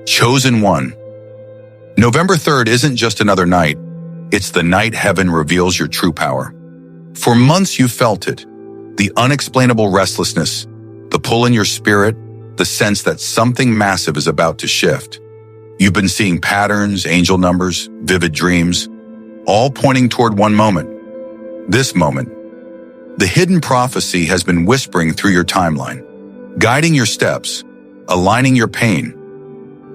Chosen one. November 3rd isn't just another night. It's the night heaven reveals your true power. For months you felt it. The unexplainable restlessness, the pull in your spirit, the sense that something massive is about to shift. You've been seeing patterns, angel numbers, vivid dreams, all pointing toward one moment. This moment. The hidden prophecy has been whispering through your timeline, guiding your steps, aligning your pain.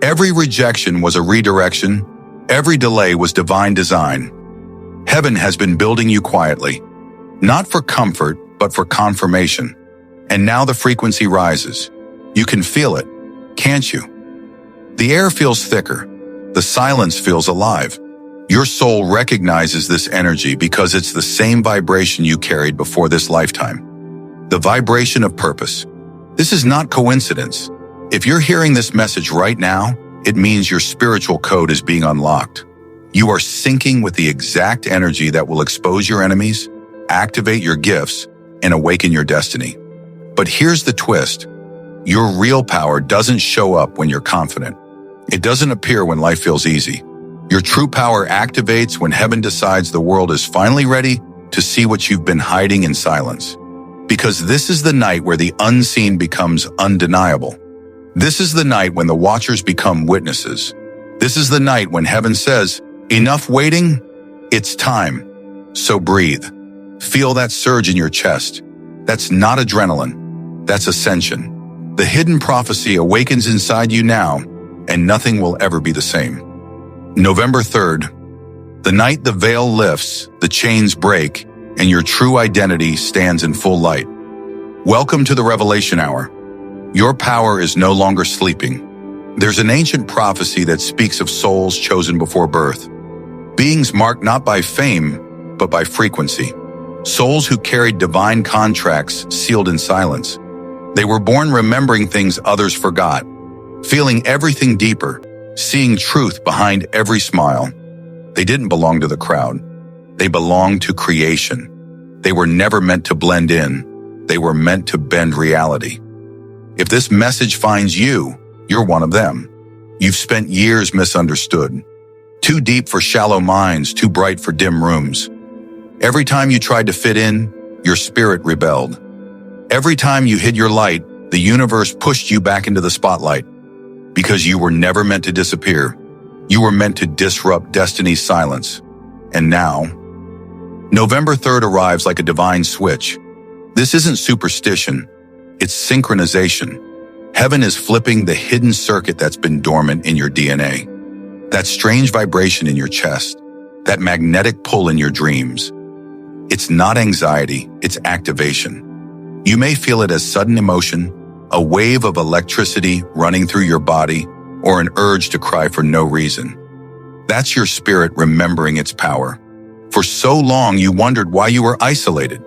Every rejection was a redirection. Every delay was divine design. Heaven has been building you quietly, not for comfort, but for confirmation. And now the frequency rises. You can feel it, can't you? The air feels thicker. The silence feels alive. Your soul recognizes this energy because it's the same vibration you carried before this lifetime. The vibration of purpose. This is not coincidence. If you're hearing this message right now, it means your spiritual code is being unlocked. You are syncing with the exact energy that will expose your enemies, activate your gifts, and awaken your destiny. But here's the twist. Your real power doesn't show up when you're confident. It doesn't appear when life feels easy. Your true power activates when heaven decides the world is finally ready to see what you've been hiding in silence. Because this is the night where the unseen becomes undeniable. This is the night when the watchers become witnesses. This is the night when heaven says, "Enough waiting, it's time." So breathe. Feel that surge in your chest. That's not adrenaline. That's ascension. The hidden prophecy awakens inside you now, and nothing will ever be the same. November 3rd, the night the veil lifts, the chains break, and your true identity stands in full light. Welcome to the Revelation Hour. Your power is no longer sleeping. There's an ancient prophecy that speaks of souls chosen before birth. Beings marked not by fame, but by frequency. Souls who carried divine contracts sealed in silence. They were born remembering things others forgot, feeling everything deeper, seeing truth behind every smile. They didn't belong to the crowd. They belonged to creation. They were never meant to blend in. They were meant to bend reality. If this message finds you, you're one of them. You've spent years misunderstood. Too deep for shallow minds, too bright for dim rooms. Every time you tried to fit in, your spirit rebelled. Every time you hid your light, the universe pushed you back into the spotlight. Because you were never meant to disappear. You were meant to disrupt destiny's silence. And now, November 3rd arrives like a divine switch. This isn't superstition. It's synchronization. Heaven is flipping the hidden circuit that's been dormant in your DNA. That strange vibration in your chest. That magnetic pull in your dreams. It's not anxiety, it's activation. You may feel it as sudden emotion, a wave of electricity running through your body, or an urge to cry for no reason. That's your spirit remembering its power. For so long you wondered why you were isolated,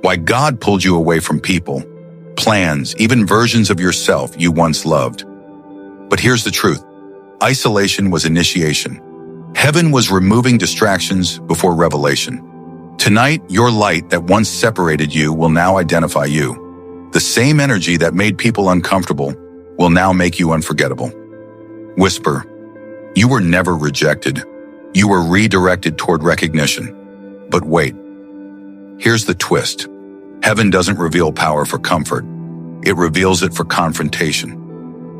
why God pulled you away from people, plans, even versions of yourself you once loved. But here's the truth. Isolation was initiation. Heaven was removing distractions before revelation. Tonight, your light that once separated you will now identify you. The same energy that made people uncomfortable will now make you unforgettable. Whisper, you were never rejected. You were redirected toward recognition. But wait, here's the twist. Heaven doesn't reveal power for comfort. It reveals it for confrontation.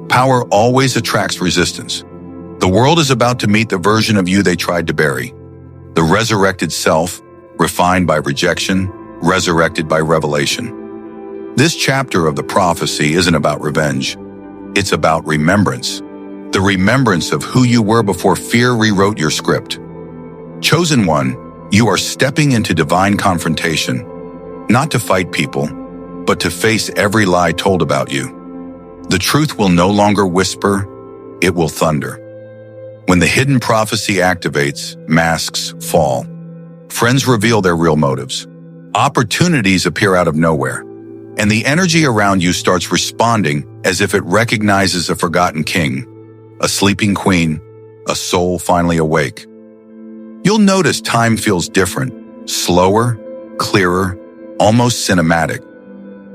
Power always attracts resistance. The world is about to meet the version of you they tried to bury. The resurrected self, refined by rejection, resurrected by revelation. This chapter of the prophecy isn't about revenge. It's about remembrance. The remembrance of who you were before fear rewrote your script. Chosen one, you are stepping into divine confrontation, not to fight people, but to face every lie told about you. The truth will no longer whisper, it will thunder. When the hidden prophecy activates, masks fall. Friends reveal their real motives. Opportunities appear out of nowhere. And the energy around you starts responding as if it recognizes a forgotten king, a sleeping queen, a soul finally awake. You'll notice time feels different, slower, clearer, almost cinematic.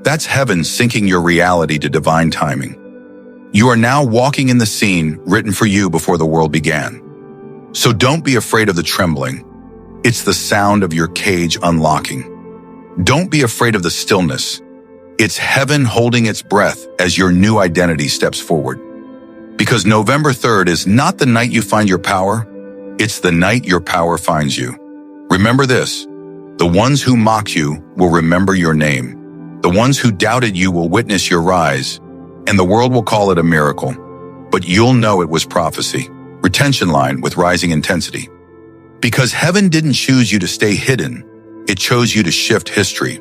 That's heaven syncing your reality to divine timing. You are now walking in the scene written for you before the world began. So don't be afraid of the trembling. It's the sound of your cage unlocking. Don't be afraid of the stillness. It's heaven holding its breath as your new identity steps forward. Because November 3rd is not the night you find your power, it's the night your power finds you. Remember this, the ones who mock you will remember your name. The ones who doubted you will witness your rise, and the world will call it a miracle. But you'll know it was prophecy, retention line with rising intensity. Because heaven didn't choose you to stay hidden, it chose you to shift history.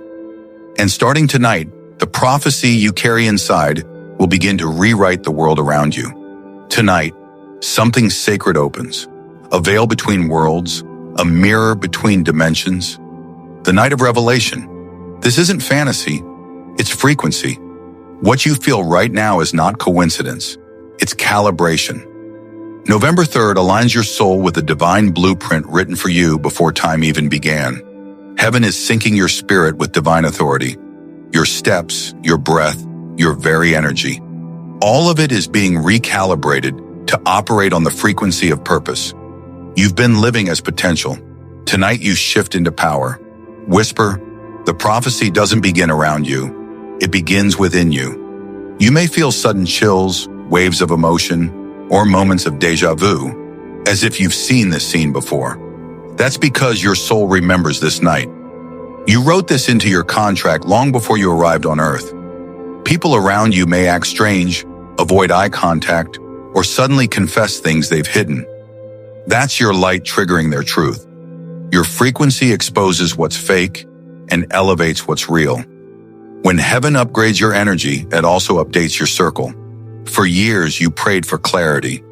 And starting tonight, the prophecy you carry inside will begin to rewrite the world around you. Tonight, something sacred opens. A veil between worlds, a mirror between dimensions. The night of revelation. This isn't fantasy, it's frequency. What you feel right now is not coincidence, it's calibration. November 3rd aligns your soul with a divine blueprint written for you before time even began. Heaven is syncing your spirit with divine authority. Your steps, your breath, your very energy. All of it is being recalibrated to operate on the frequency of purpose. You've been living as potential. Tonight you shift into power. Whisper, the prophecy doesn't begin around you. It begins within you. You may feel sudden chills, waves of emotion, or moments of deja vu, as if you've seen this scene before. That's because your soul remembers this night. You wrote this into your contract long before you arrived on Earth. People around you may act strange, avoid eye contact, or suddenly confess things they've hidden. That's your light triggering their truth. Your frequency exposes what's fake and elevates what's real. When heaven upgrades your energy, it also updates your circle. For years, you prayed for clarity,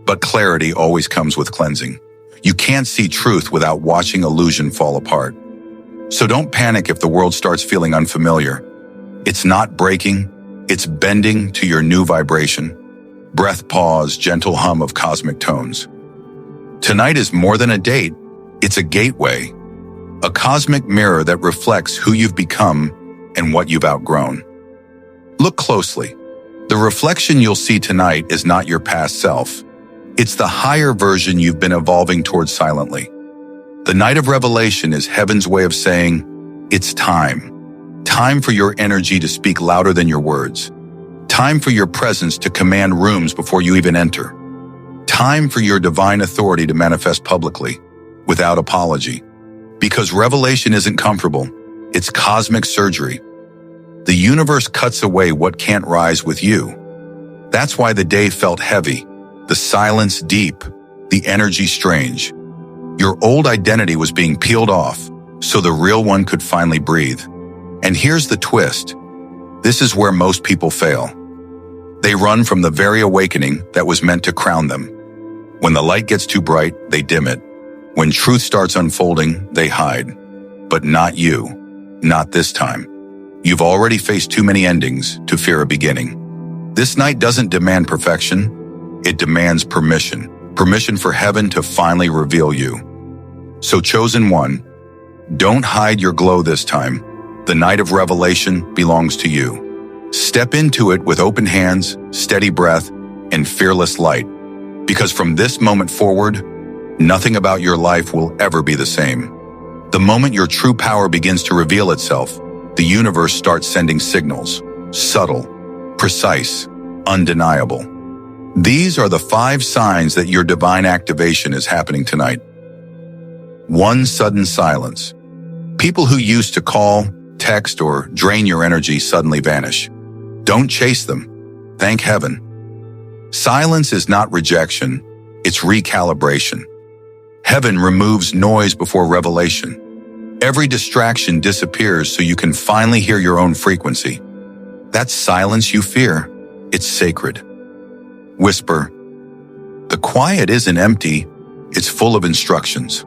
but clarity always comes with cleansing. You can't see truth without watching illusion fall apart. So don't panic if the world starts feeling unfamiliar. It's not breaking, it's bending to your new vibration. Breath pause, gentle hum of cosmic tones. Tonight is more than a date, it's a gateway, a cosmic mirror that reflects who you've become and what you've outgrown. Look closely. The reflection you'll see tonight is not your past self. It's the higher version you've been evolving towards silently. The night of revelation is heaven's way of saying, it's time. Time for your energy to speak louder than your words. Time for your presence to command rooms before you even enter. Time for your divine authority to manifest publicly, without apology. Because revelation isn't comfortable, it's cosmic surgery. The universe cuts away what can't rise with you. That's why the day felt heavy, the silence deep, the energy strange. Your old identity was being peeled off, so the real one could finally breathe. And here's the twist. This is where most people fail. They run from the very awakening that was meant to crown them. When the light gets too bright, they dim it. When truth starts unfolding, they hide. But not you. Not this time. You've already faced too many endings to fear a beginning. This night doesn't demand perfection. It demands permission. Permission for heaven to finally reveal you. So chosen one, don't hide your glow this time. The night of revelation belongs to you. Step into it with open hands, steady breath, and fearless light. Because from this moment forward, nothing about your life will ever be the same. The moment your true power begins to reveal itself, the universe starts sending signals, subtle, precise, undeniable. These are the 5 signs that your divine activation is happening tonight. 1. Sudden silence. People who used to call, text, or drain your energy suddenly vanish. Don't chase them. Thank heaven. Silence is not rejection, it's recalibration. Heaven removes noise before revelation. Every distraction disappears so you can finally hear your own frequency. That silence you fear, it's sacred. Whisper. The quiet isn't empty, it's full of instructions.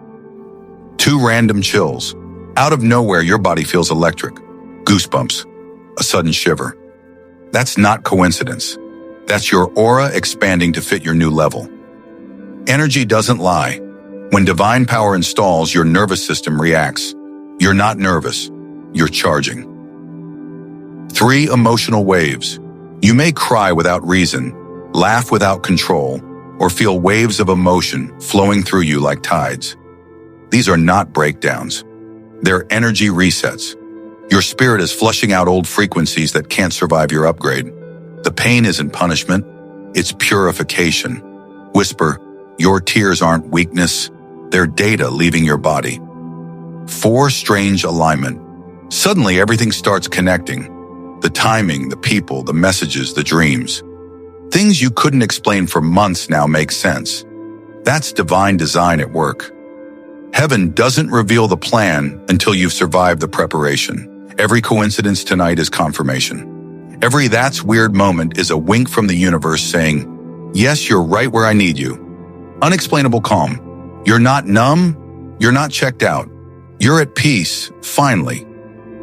2 random chills. Out of nowhere, your body feels electric. Goosebumps. A sudden shiver. That's not coincidence. That's your aura expanding to fit your new level. Energy doesn't lie. When divine power installs, your nervous system reacts. You're not nervous. You're charging. 3 emotional waves. You may cry without reason, laugh without control, or feel waves of emotion flowing through you like tides. These are not breakdowns. They're energy resets. Your spirit is flushing out old frequencies that can't survive your upgrade. The pain isn't punishment, it's purification. Whisper, your tears aren't weakness, they're data leaving your body. 4. Strange alignment. Suddenly everything starts connecting. The timing, the people, the messages, the dreams. Things you couldn't explain for months now make sense. That's divine design at work. Heaven doesn't reveal the plan until you've survived the preparation. Every coincidence tonight is confirmation. Every "that's weird" moment is a wink from the universe saying, yes, you're right where I need you. Unexplainable calm. You're not numb, you're not checked out. You're at peace, finally.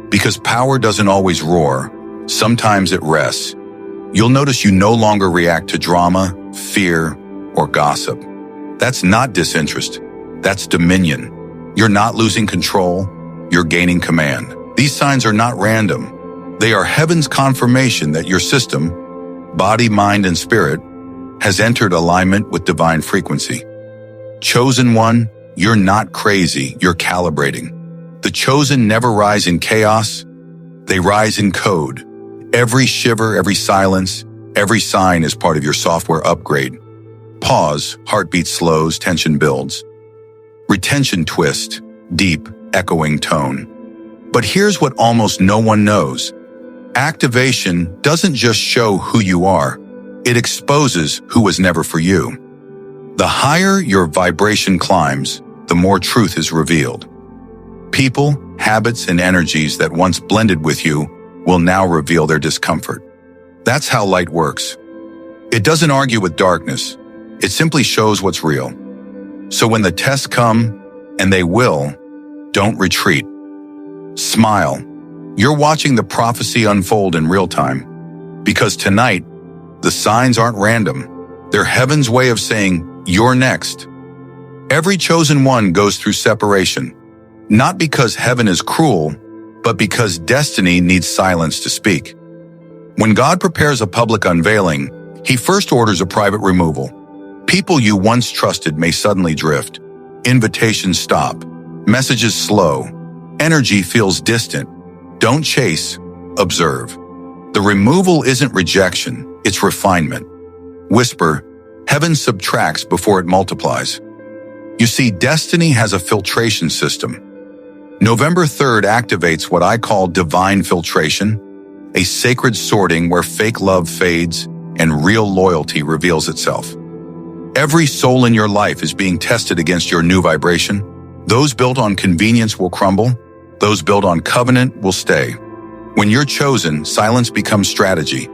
Because power doesn't always roar, sometimes it rests. You'll notice you no longer react to drama, fear, or gossip. That's not disinterest, that's dominion. You're not losing control, you're gaining command. These signs are not random. They are heaven's confirmation that your system, body, mind, and spirit, has entered alignment with divine frequency. Chosen one, you're not crazy, you're calibrating. The chosen never rise in chaos, they rise in code. Every shiver, every silence, every sign is part of your software upgrade. Pause, heartbeat slows, tension builds. Retention twist, deep, echoing tone. But here's what almost no one knows. Activation doesn't just show who you are, it exposes who was never for you. The higher your vibration climbs, the more truth is revealed. People, habits, and energies that once blended with you will now reveal their discomfort. That's how light works. It doesn't argue with darkness. It simply shows what's real. So when the tests come, and they will, don't retreat. Smile. You're watching the prophecy unfold in real time. Because tonight, the signs aren't random. They're heaven's way of saying, you're next. Every chosen one goes through separation. Not because heaven is cruel, but because destiny needs silence to speak. When God prepares a public unveiling, He first orders a private removal. People you once trusted may suddenly drift. Invitations stop. Messages slow. Energy feels distant. Don't chase, observe. The removal isn't rejection, it's refinement. Whisper, heaven subtracts before it multiplies. You see, destiny has a filtration system. November 3rd activates what I call divine filtration, a sacred sorting where fake love fades and real loyalty reveals itself. Every soul in your life is being tested against your new vibration. Those built on convenience will crumble. Those built on covenant will stay. When you're chosen, silence becomes strategy.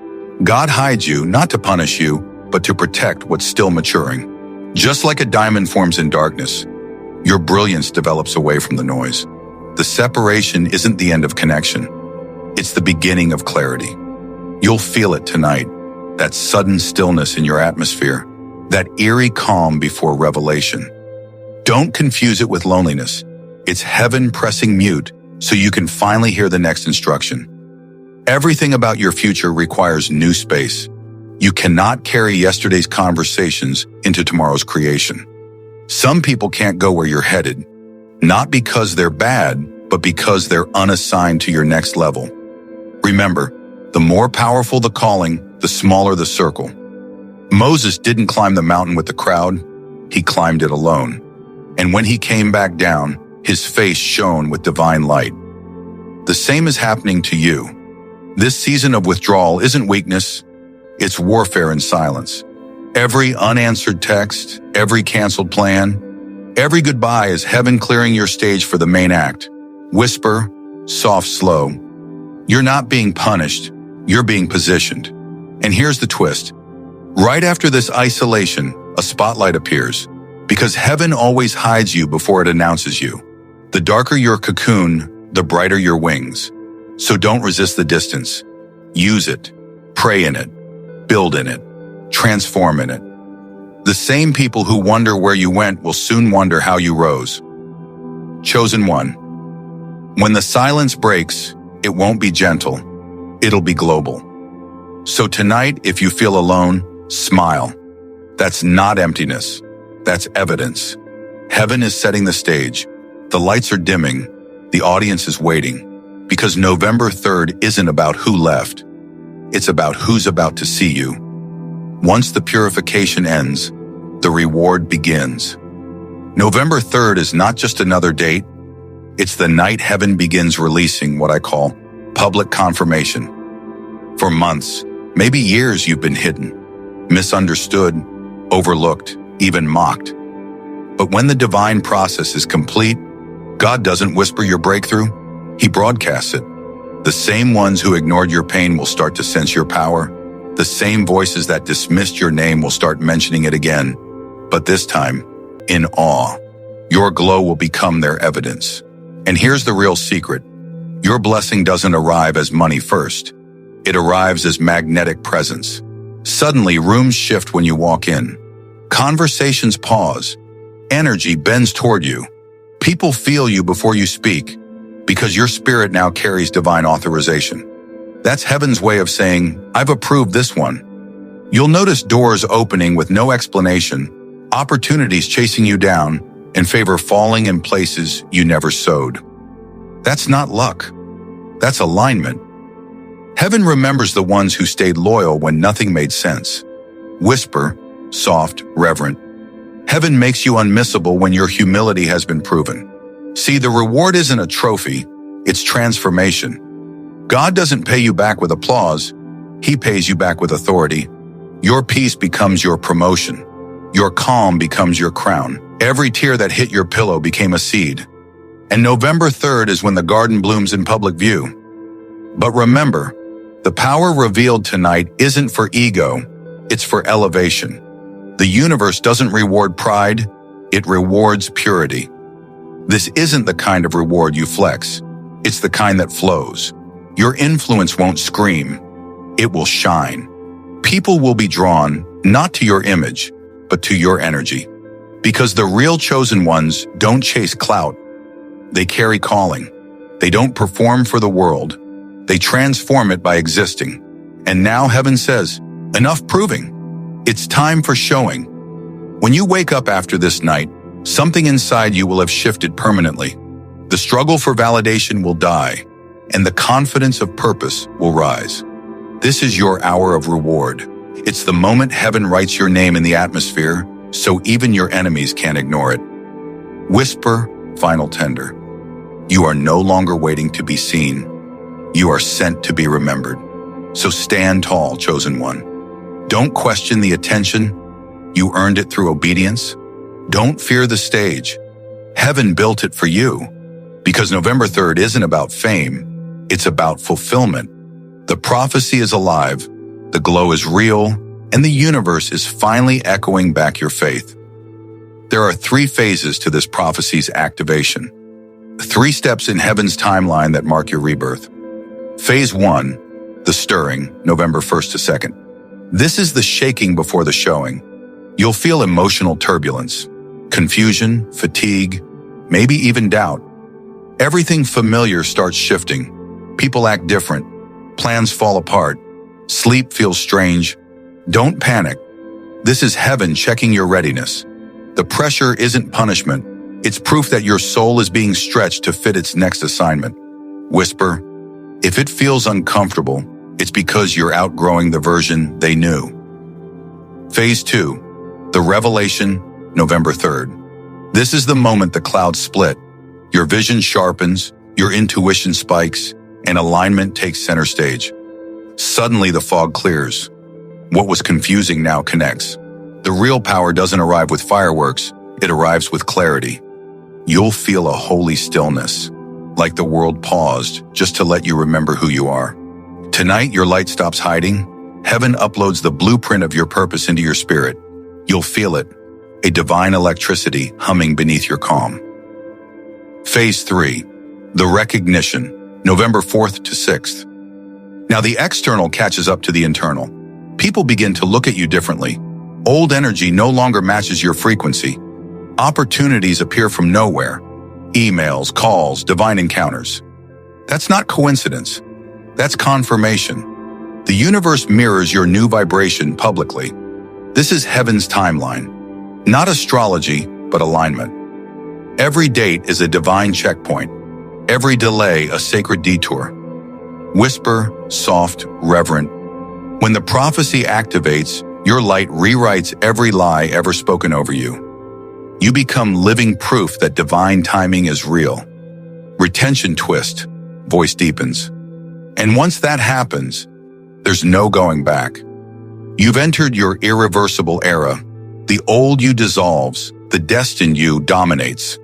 God hides you not to punish you, but to protect what's still maturing. Just like a diamond forms in darkness, your brilliance develops away from the noise. The separation isn't the end of connection. It's the beginning of clarity. You'll feel it tonight, that sudden stillness in your atmosphere, that eerie calm before revelation. Don't confuse it with loneliness. It's heaven pressing mute so you can finally hear the next instruction. Everything about your future requires new space. You cannot carry yesterday's conversations into tomorrow's creation. Some people can't go where you're headed, not because they're bad, but because they're unassigned to your next level. Remember, the more powerful the calling, the smaller the circle. Moses didn't climb the mountain with the crowd, he climbed it alone. And when he came back down, his face shone with divine light. The same is happening to you. This season of withdrawal isn't weakness, it's warfare in silence. Every unanswered text, every canceled plan, every goodbye is heaven clearing your stage for the main act. Whisper, soft, slow. You're not being punished, you're being positioned. And here's the twist. Right after this isolation, a spotlight appears, because heaven always hides you before it announces you. The darker your cocoon, the brighter your wings. So don't resist the distance. Use it, pray in it, build in it, transform in it. The same people who wonder where you went will soon wonder how you rose. Chosen one. When the silence breaks, it won't be gentle, it'll be global. So tonight, if you feel alone, smile. That's not emptiness. That's evidence. Heaven is setting the stage. The lights are dimming. The audience is waiting. Because November 3rd isn't about who left. It's about who's about to see you. Once the purification ends, the reward begins. November 3rd is not just another date. It's the night heaven begins releasing what I call public confirmation. For months, maybe years, you've been hidden, misunderstood, overlooked, even mocked. But when the divine process is complete, God doesn't whisper your breakthrough, He broadcasts it. The same ones who ignored your pain will start to sense your power. The same voices that dismissed your name will start mentioning it again. But this time, in awe. Your glow will become their evidence. And here's the real secret. Your blessing doesn't arrive as money first. It arrives as magnetic presence. Suddenly, rooms shift when you walk in. Conversations pause. Energy bends toward you. People feel you before you speak, because your spirit now carries divine authorization. That's heaven's way of saying, I've approved this one. You'll notice doors opening with no explanation, opportunities chasing you down, and favor falling in places you never sowed. That's not luck. That's alignment. Heaven remembers the ones who stayed loyal when nothing made sense. Whisper, soft, reverent. Heaven makes you unmissable when your humility has been proven. See, the reward isn't a trophy, it's transformation. God doesn't pay you back with applause, He pays you back with authority. Your peace becomes your promotion. Your calm becomes your crown. Every tear that hit your pillow became a seed. And November 3rd is when the garden blooms in public view. But remember, the power revealed tonight isn't for ego, it's for elevation. The universe doesn't reward pride, it rewards purity. This isn't the kind of reward you flex, it's the kind that flows. Your influence won't scream, it will shine. People will be drawn, not to your image, but to your energy. Because the real chosen ones don't chase clout, they carry calling. They don't perform for the world, they transform it by existing. And now heaven says, enough proving. It's time for showing. When you wake up after this night, something inside you will have shifted permanently. The struggle for validation will die, and the confidence of purpose will rise. This is your hour of reward. It's the moment heaven writes your name in the atmosphere, so even your enemies can't ignore it. Whisper, final tender. You are no longer waiting to be seen. You are sent to be remembered. So stand tall, chosen one. Don't question the attention. You earned it through obedience. Don't fear the stage. Heaven built it for you. Because November 3rd isn't about fame. It's about fulfillment. The prophecy is alive. The glow is real. And the universe is finally echoing back your faith. There are 3 phases to this prophecy's activation. 3 steps in heaven's timeline that mark your rebirth. Phase 1, the stirring, November 1st to 2nd. This is the shaking before the showing. You'll feel emotional turbulence, confusion, fatigue, maybe even doubt. Everything familiar starts shifting. People act different. Plans fall apart. Sleep feels strange. Don't panic. This is heaven checking your readiness. The pressure isn't punishment. It's proof that your soul is being stretched to fit its next assignment. Whisper, if it feels uncomfortable, it's because you're outgrowing the version they knew. Phase 2, the revelation, November 3rd. This is the moment the clouds split. Your vision sharpens, your intuition spikes, and alignment takes center stage. Suddenly the fog clears. What was confusing now connects. The real power doesn't arrive with fireworks, it arrives with clarity. You'll feel a holy stillness, like the world paused just to let you remember who you are. Tonight, your light stops hiding. Heaven uploads the blueprint of your purpose into your spirit. You'll feel it, a divine electricity humming beneath your calm. Phase 3, the recognition, November 4th to 6th. Now the external catches up to the internal. People begin to look at you differently. Old energy no longer matches your frequency. Opportunities appear from nowhere. Emails, calls, divine encounters. That's not coincidence. That's confirmation. The universe mirrors your new vibration publicly. This is heaven's timeline, not astrology, but alignment. Every date is a divine checkpoint. Every delay a sacred detour. Whisper, soft, reverent. When the prophecy activates, your light rewrites every lie ever spoken over you. You become living proof that divine timing is real. Retention twist, voice deepens. And once that happens, there's no going back. You've entered your irreversible era. The old you dissolves, the destined you dominates.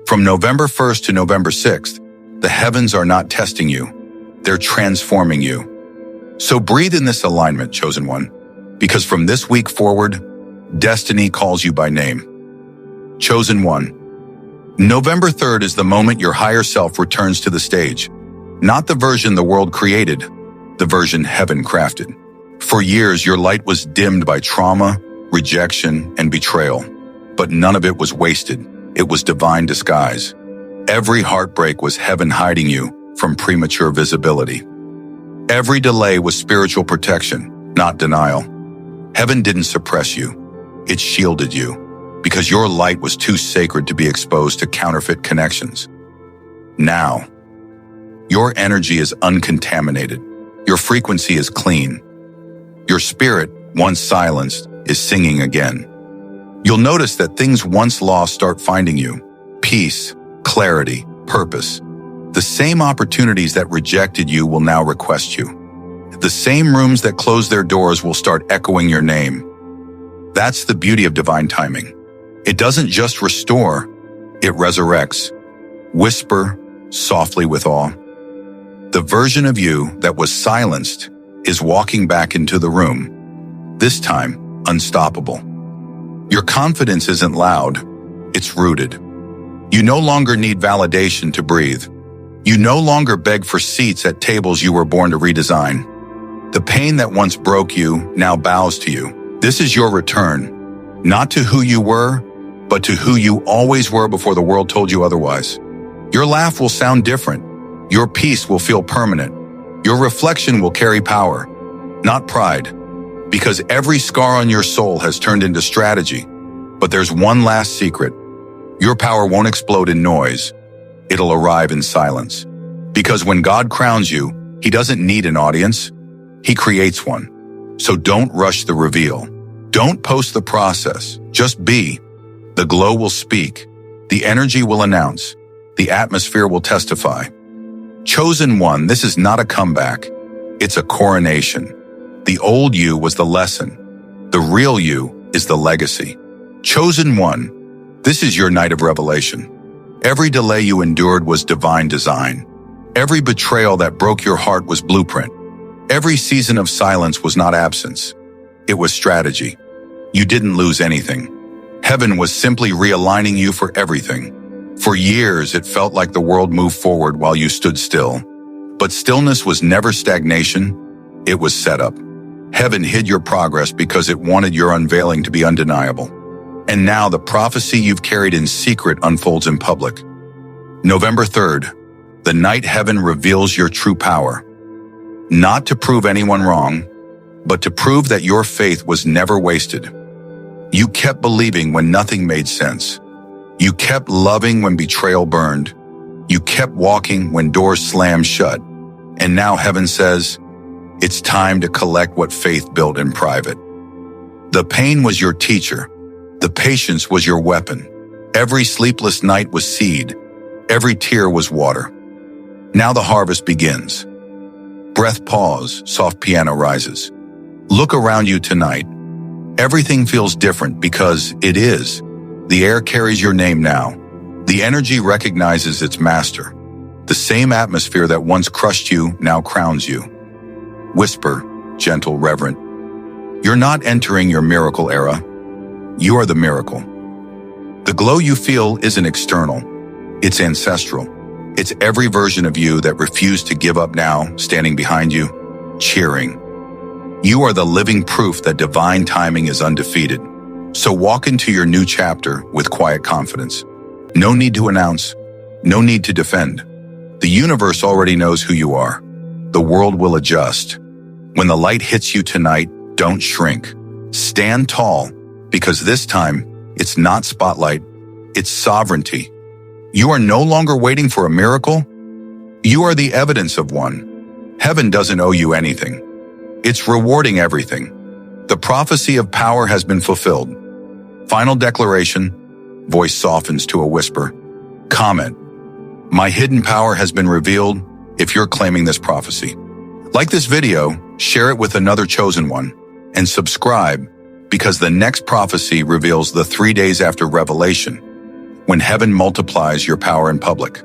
From November 1st to November 6th, the heavens are not testing you. They're transforming you. So breathe in this alignment, chosen one, because from this week forward, destiny calls you by name. Chosen one. November 3rd is the moment your higher self returns to the stage. Not the version the world created, the version heaven crafted. For years, your light was dimmed by trauma, rejection, and betrayal. But none of it was wasted. It was divine disguise. Every heartbreak was heaven hiding you from premature visibility. Every delay was spiritual protection, not denial. Heaven didn't suppress you. It shielded you, because your light was too sacred to be exposed to counterfeit connections. Now, your energy is uncontaminated. Your frequency is clean. Your spirit, once silenced, is singing again. You'll notice that things once lost start finding you. Peace, clarity, purpose. The same opportunities that rejected you will now request you. The same rooms that closed their doors will start echoing your name. That's the beauty of divine timing. It doesn't just restore, it resurrects. Whisper softly with awe. The version of you that was silenced is walking back into the room, this time unstoppable. Your confidence isn't loud, it's rooted. You no longer need validation to breathe. You no longer beg for seats at tables you were born to redesign. The pain that once broke you now bows to you. This is your return, not to who you were, but to who you always were before the world told you otherwise. Your laugh will sound different. Your peace will feel permanent. Your reflection will carry power, not pride, because every scar on your soul has turned into strategy. But there's one last secret. Your power won't explode in noise. It'll arrive in silence. Because when God crowns you, He doesn't need an audience. He creates one. So don't rush the reveal. Don't post the process. Just be. The glow will speak. The energy will announce. The atmosphere will testify. Chosen one, this is not a comeback. It's a coronation. The old you was the lesson. The real you is the legacy. Chosen one, this is your night of revelation. Every delay you endured was divine design. Every betrayal that broke your heart was blueprint. Every season of silence was not absence. It was strategy. You didn't lose anything. Heaven was simply realigning you for everything. For years, it felt like the world moved forward while you stood still. But stillness was never stagnation. It was setup. Heaven hid your progress because it wanted your unveiling to be undeniable. And now the prophecy you've carried in secret unfolds in public. November 3rd, the night heaven reveals your true power. Not to prove anyone wrong, but to prove that your faith was never wasted. You kept believing when nothing made sense. You kept loving when betrayal burned. You kept walking when doors slammed shut. And now heaven says, it's time to collect what faith built in private. The pain was your teacher. The patience was your weapon. Every sleepless night was seed. Every tear was water. Now the harvest begins. Breath pause, soft piano rises. Look around you tonight. Everything feels different because it is. The air carries your name now. The energy recognizes its master. The same atmosphere that once crushed you now crowns you. Whisper, gentle, reverent. You're not entering your miracle era. You are the miracle. The glow you feel isn't external. It's ancestral. It's every version of you that refused to give up now, standing behind you, cheering. You are the living proof that divine timing is undefeated. So walk into your new chapter with quiet confidence. No need to announce. No need to defend. The universe already knows who you are. The world will adjust. When the light hits you tonight, don't shrink. Stand tall, because this time, it's not spotlight, it's sovereignty. You are no longer waiting for a miracle. You are the evidence of one. Heaven doesn't owe you anything. It's rewarding everything. The prophecy of power has been fulfilled. Final declaration, voice softens to a whisper. Comment. My hidden power has been revealed if you're claiming this prophecy. Like this video, share it with another chosen one, and subscribe because the next prophecy reveals the 3 days after revelation, when heaven multiplies your power in public.